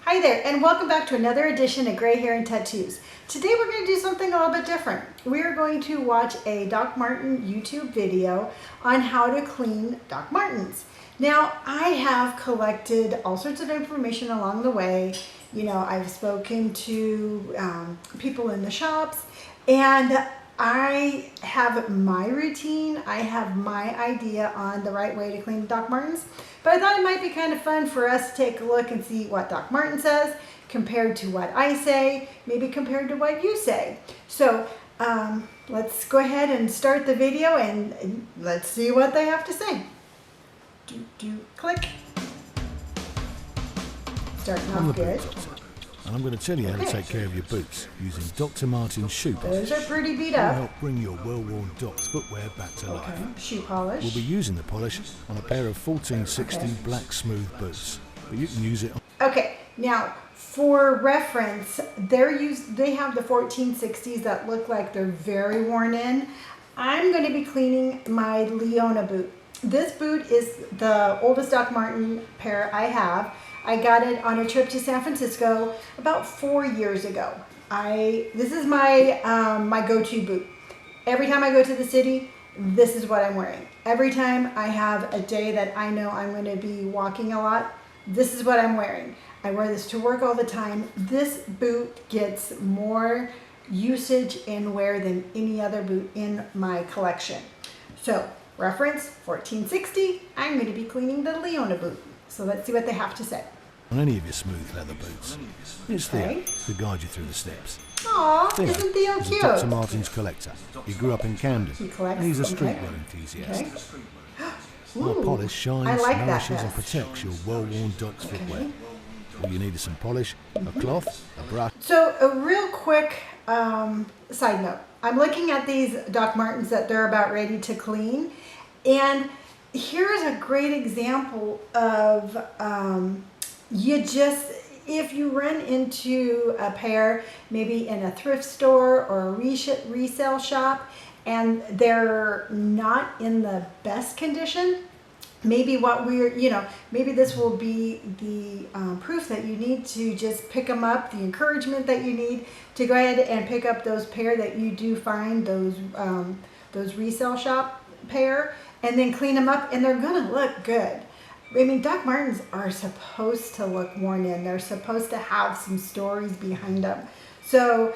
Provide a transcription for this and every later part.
Hi there, and welcome back to another edition of Gray Hair and Tattoos. Today we're going to do something a little bit different. We're going to watch a Doc Marten YouTube video on how to clean Doc Martens. Now, I have collected all sorts of information along the way. You know, I've spoken to people in the shops, and I have my routine. I have my idea on the right way to clean Doc Martens. But I thought it might be kind of fun for us to take a look and see what Doc Marten says compared to what I say, maybe compared to what you say. So let's go ahead and start the video and let's see what they have to say. Click. Starting off good. And I'm going to tell you how to take care of your boots using Dr. Marten's shoe polish. Those are pretty beat It'll up. help bring your well-worn Doc's footwear back to life. Okay, shoe polish. We'll be using the polish on a pair of 1460 black smooth boots, but you can use it on... Okay, now for reference, they have the 1460s that look like they're very worn in. I'm going to be cleaning my Leona boot. This boot is the oldest Doc Marten pair I have. I got it on a trip to San Francisco about 4 years ago. This is my my go-to boot. Every time I go to the city, this is what I'm wearing. Every time I have a day that I know I'm going to be walking a lot, this is what I'm wearing. I wear this to work all the time. This boot gets more usage and wear than any other boot in my collection. So, reference 1460, I'm going to be cleaning the Leona boot. So let's see what they have to say. On any of your smooth leather boots. It's Theo to guide you through the steps. Aw, isn't Theo is cute? a Dr. Marten's collector. He grew up in Camden. He collects, and he's a streetwear enthusiast. Okay. Our polish shines, I like that nourishes and vest. protects your well-worn Doc's footwear. All you need is some polish, a cloth, a brush. So a real quick side note. I'm looking at these Doc Martens that they're about ready to clean, and here's a great example of if you run into a pair maybe in a thrift store or a resale shop and they're not in the best condition, maybe maybe this will be the proof that you need to just pick them up, the encouragement that you need to go ahead and pick up those pair that you do find, those resale shop pair, and then clean them up, and they're gonna look good. I mean, Doc Martens are supposed to look worn in. They're supposed to have some stories behind them. So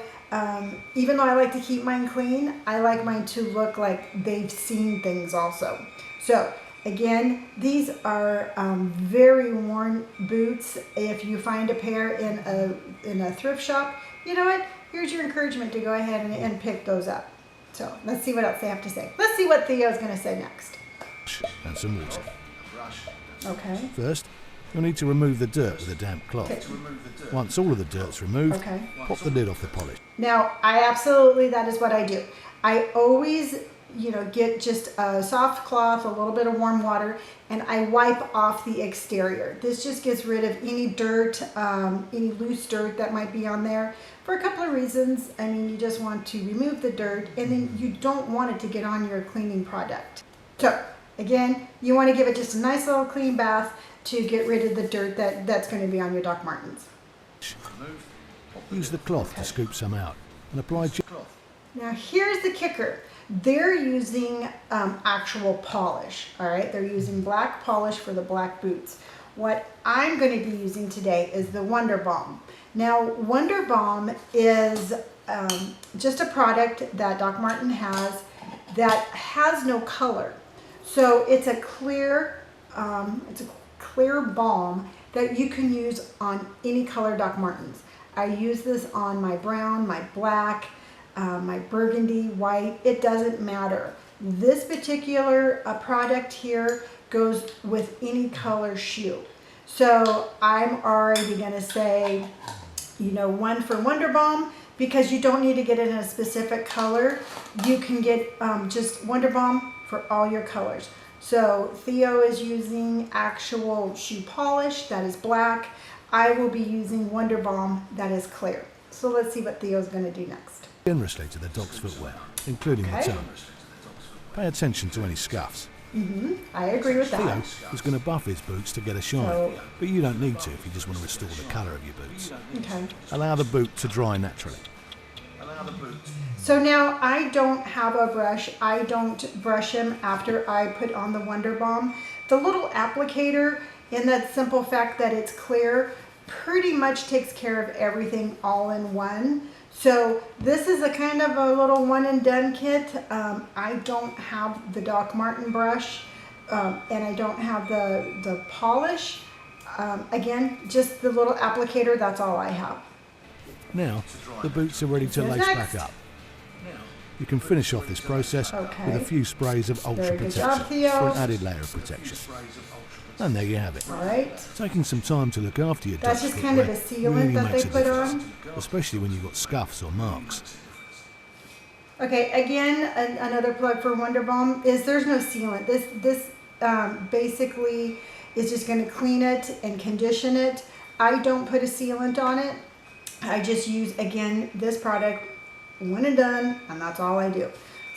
even though I like to keep mine clean, I like mine to look like they've seen things also. So again, these are very worn boots. If you find a pair in a thrift shop, you know what? Here's your encouragement to go ahead and pick those up. So let's see what else they have to say. Let's see what Theo's going to say next. And some water. Okay. First, you'll need to remove the dirt with a damp cloth. Okay. Once all of the dirt's removed, pop the lid off the polish. Now, that is what I do. I always, get just a soft cloth, a little bit of warm water, and I wipe off the exterior. This just gets rid of any dirt, any loose dirt that might be on there for a couple of reasons. I mean, you just want to remove the dirt, and then you don't want it to get on your cleaning product. So, again, you want to give it just a nice little clean bath to get rid of the dirt that's going to be on your Doc Martens. Use the cloth to scoop some out and apply. Now here's the kicker. They're using actual polish, all right? They're using black polish for the black boots. What I'm going to be using today is the Wonder Balm. Now, Wonder Balm is just a product that Doc Marten has that has no color. So it's a clear balm that you can use on any color Doc Martens. I use this on my brown, my black, my burgundy, white. It doesn't matter. This particular product here goes with any color shoe. So I'm already going to say, one for Wonder Balm, because you don't need to get it in a specific color. You can get just Wonder Balm for all your colors. So Theo is using actual shoe polish that is black. I will be using Wonder Balm that is clear. So let's see what Theo's going to do next. Generously to the dog's footwear, including the tongue. Pay attention to any scuffs. I agree with Theo that. is going to buff his boots to get a shine, So- but you don't need to if you just want to restore the colour of your boots. Okay. Allow the boot to dry naturally. So now I don't have a brush. I don't brush him after I put on the Wonder Balm. The little applicator, in that simple fact that it's clear, pretty much takes care of everything all in one. So this is a kind of a little one and done kit. I don't have the Doc Marten brush and I don't have the polish. Again, just the little applicator, that's all I have. Now, the boots are ready to lace back up. You can finish off this process with a few sprays of Ultra Very good Protection job, Theo. for an added layer of protection. And there you have it. All right. Taking some time to look after your That's dog's just kind of a footwear sealant really that makes they a put difference, on. especially when you've got scuffs or marks. Okay, again, another plug for Wonder Balm is there's no sealant. This basically is just going to clean it and condition it. I don't put a sealant on it. I just use, again, this product, one and done, and that's all I do.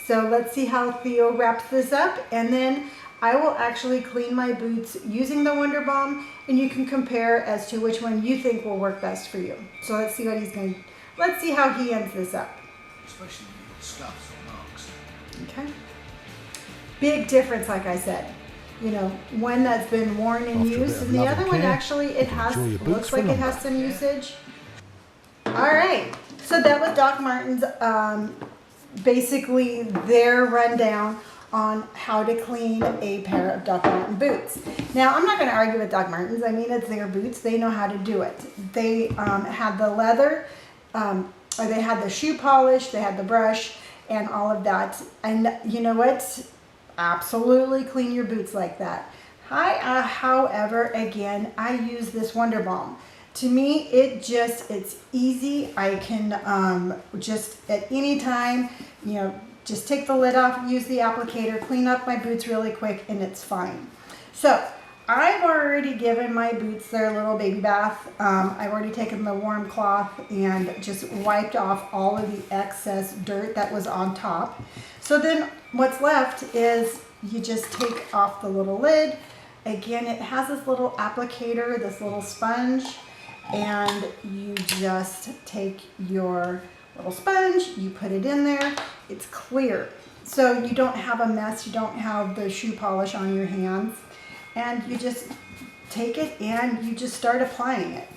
So let's see how Theo wraps this up, and then I will actually clean my boots using the Wonder Balm, and you can compare as to which one you think will work best for you. So let's see what he's going to, let's see how he ends this up. Especially when you've got scuffs or marks. Okay. Big difference, like I said. You know, one that's been worn and After a bit used, of and the love other and one care, actually it you can has enjoy your boots looks for like it longer. has some usage. All right, so that was Doc Marten's basically their rundown on how to clean a pair of Doc Marten boots. Now, I'm not going to argue with Doc Martens. I mean, it's their boots. They know how to do it. They had the leather, or they had the shoe polish, they had the brush, and all of that. And you know what? Absolutely clean your boots like that. However, again, I use this Wonder Balm. To me, it's easy. I can just at any time, you know, just take the lid off, use the applicator, clean up my boots really quick, and it's fine. So I've already given my boots their little baby bath. I've already taken the warm cloth and just wiped off all of the excess dirt that was on top. So then what's left is you just take off the little lid. Again, it has this little applicator, this little sponge, and you just take your little sponge, you put it in there, it's clear. So you don't have a mess, you don't have the shoe polish on your hands, and you just take it and you just start applying it.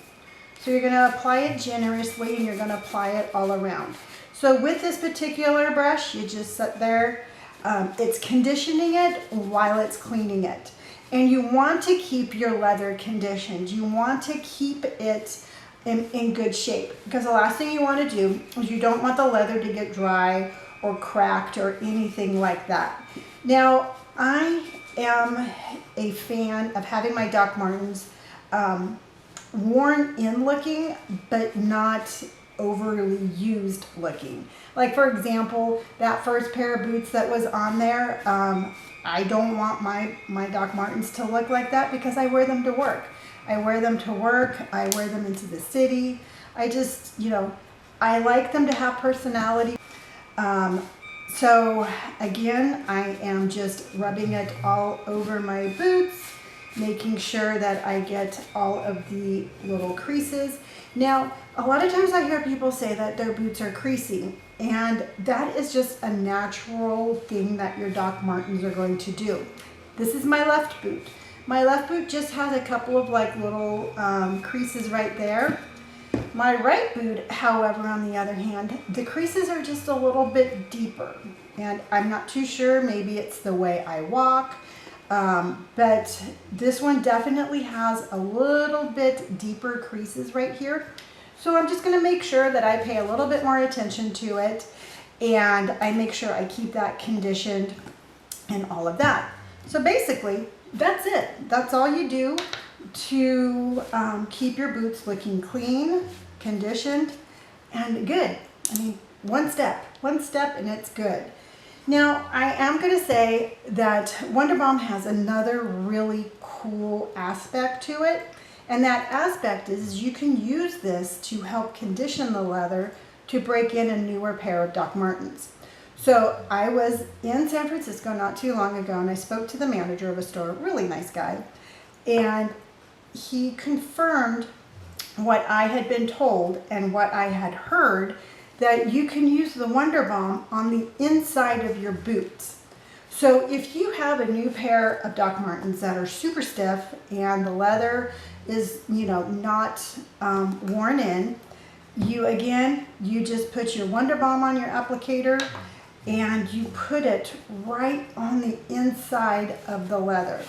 So you're gonna apply it generously and you're gonna apply it all around. So with this particular brush, you just sit there, it's conditioning it while it's cleaning it. And you want to keep your leather conditioned. You want to keep it in good shape, because the last thing you want to do is you don't want the leather to get dry or cracked or anything like that. Now, I am a fan of having my Doc Martens worn in looking, but not overly used looking. Like, for example, that first pair of boots that was on there, I don't want my Doc Martens to look like that because I wear them to work. I wear them to work, I wear them into the city. I just, you know, I like them to have personality. So again, I am just rubbing it all over my boots, making sure that I get all of the little creases. Now, a lot of times I hear people say that their boots are creasy, and that is just a natural thing that your Doc Martens are going to do. This is my left boot. My left boot just has a couple of like little creases right there. My right boot, however, on the other hand, the creases are just a little bit deeper, and I'm not too sure, maybe it's the way I walk, but this one definitely has a little bit deeper creases right here. So I'm just going to make sure that I pay a little bit more attention to it, and I make sure I keep that conditioned and all of that. So basically, that's it. That's all you do to keep your boots looking clean, conditioned, and good. I mean, one step and it's good. Now, I am going to say that Wonder Balm has another really cool aspect to it, and that aspect is you can use this to help condition the leather to break in a newer pair of Doc Martens. So I was in San Francisco not too long ago, and I spoke to the manager of a store, really nice guy, and he confirmed what I had been told and what I had heard, that you can use the Wonder Balm on the inside of your boots. So if you have a new pair of Doc Martens that are super stiff and the leather is, not worn in, you just put your Wonder Balm on your applicator and you put it right on the inside of the leather.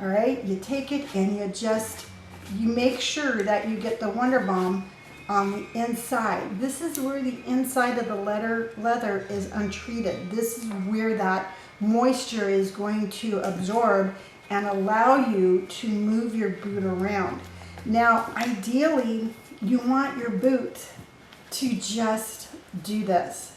All right, you take it and you make sure that you get the Wonder Balm on the inside. This is where the inside of the leather is untreated. This is where that moisture is going to absorb and allow you to move your boot around. Now, ideally, you want your boot to just do this.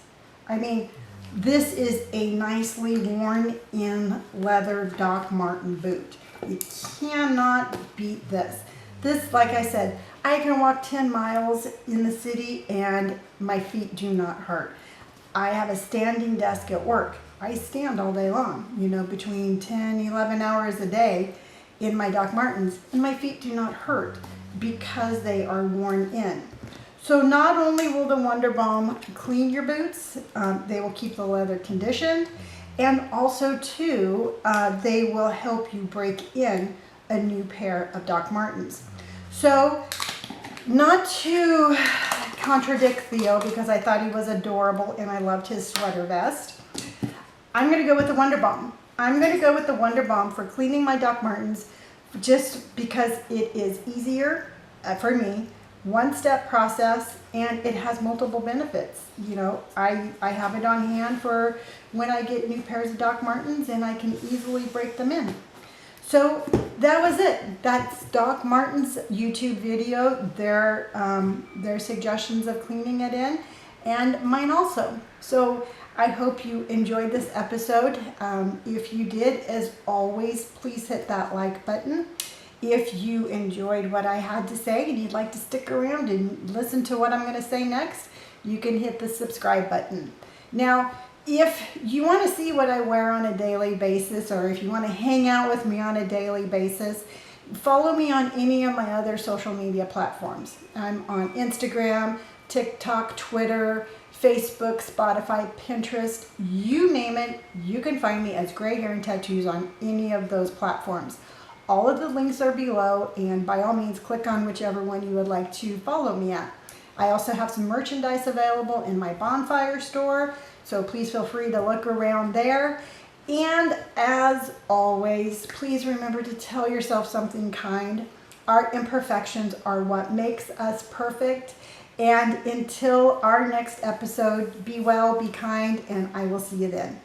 I mean, this is a nicely worn in leather Doc Marten boot. You cannot beat this. This, like I said, I can walk 10 miles in the city and my feet do not hurt. I have a standing desk at work. I stand all day long, between 10, 11 hours a day in my Doc Martens, and my feet do not hurt because they are worn in. So not only will the Wonder Balm clean your boots, they will keep the leather conditioned, and also too, they will help you break in a new pair of Doc Martens. So, not to contradict Theo, because I thought he was adorable and I loved his sweater vest, I'm going to go with the Wonder Balm. I'm going to go with the Wonder Balm for cleaning my Doc Martens, just because it is easier for me, one-step process, and it has multiple benefits. I have it on hand for when I get new pairs of Doc Martens, and I can easily break them in. So that was it. That's Doc Marten's YouTube video, their suggestions of cleaning it in, and mine also. So I hope you enjoyed this episode. If you did, as always, please hit that like button. If you enjoyed what I had to say and you'd like to stick around and listen to what I'm going to say next, you can hit the subscribe button. Now, if you want to see what I wear on a daily basis, or if you want to hang out with me on a daily basis, follow me on any of my other social media platforms. I'm on Instagram, TikTok, Twitter, Facebook, Spotify, Pinterest, you name it, you can find me as Gray Hair and Tattoos on any of those platforms. All of the links are below, and by all means, click on whichever one you would like to follow me at. I also have some merchandise available in my Bonfire store, so please feel free to look around there. And as always, please remember to tell yourself something kind. Our imperfections are what makes us perfect. And until our next episode, be well, be kind, and I will see you then.